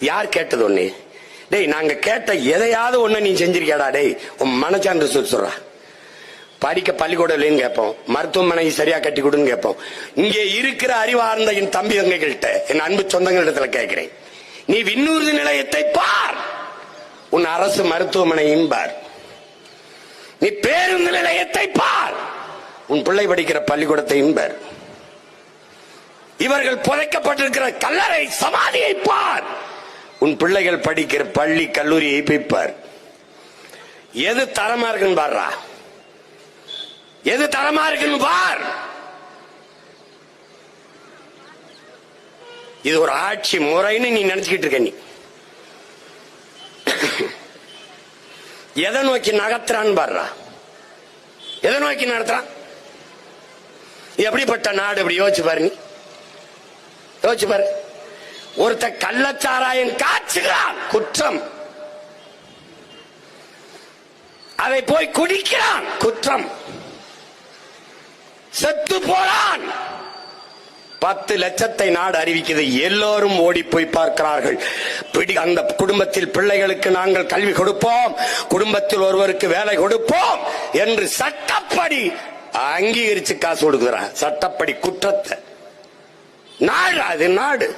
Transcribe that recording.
யார் கேட்டது ஒண்ணு? டேய், நாங்க கேட்ட எதையாவது ஒண்ணு நீ செஞ்சிருக்கியாடா? டேய், உன் மனச்சான்று சொல்றா. படிக்க பள்ளிக்கூடம் இல்லைன்னு கேட்போம், மருத்துவமனை சரியா கட்டி கொடுன்னு கேட்போம். இங்கே இருக்கிற அறிவார்ந்த என் தம்பி தங்கைகள்கிட்ட, என் அன்பு சொந்தங்களிடத்துல கேட்கிறேன், நீ விண்ணூர்தி நிலையத்தை பார், உன் அரசு மருத்துவமனையும் பார். நீ பேருந்து நிலையத்தை பார், உன் பிள்ளை படிக்கிற பள்ளிக்கூடத்தையும் பார். இவர்கள் புதைக்கப்பட்டிருக்கிற கல்லறை சமாதியை பார், உன் பிள்ளைகள் படிக்கிற பள்ளி கல்லூரியை போய்ப்பார். எது தரமா இருக்குன்னு பாருடா, எது தரமா இருக்குன்னு பார். இது ஒரு ஆட்சி முறைன்னு நீ நினைச்சுக்கிட்டு இருக்க. நீ எதை நோக்கி நகர்த்துறான்னு பாருடா, எதை நோக்கி நடத்துறான்? எப்படிப்பட்ட நாடு? இப்படி யோசிச்சு பாரு, நீ யோசிச்சு பாரு. ஒருத்த கள்ளச்சாராயம் காய்ச்சுகிறான், குற்றம். அதை போய் குடிக்கிறான், குற்றம். செத்து போறான், 10 லட்சத்தை நாடு அறிவிக்கிறது. எல்லோரும் ஓடி போய் பார்க்கிறார்கள். அந்த குடும்பத்தில் பிள்ளைகளுக்கு நாங்கள் கல்வி கொடுப்போம், குடும்பத்தில் ஒருவருக்கு வேலை கொடுப்போம் என்று சட்டப்படி அங்கீகரிச்சு காசு கொடுக்கிறான். சட்டப்படி குற்றத்தை நாடு, அது நாடு.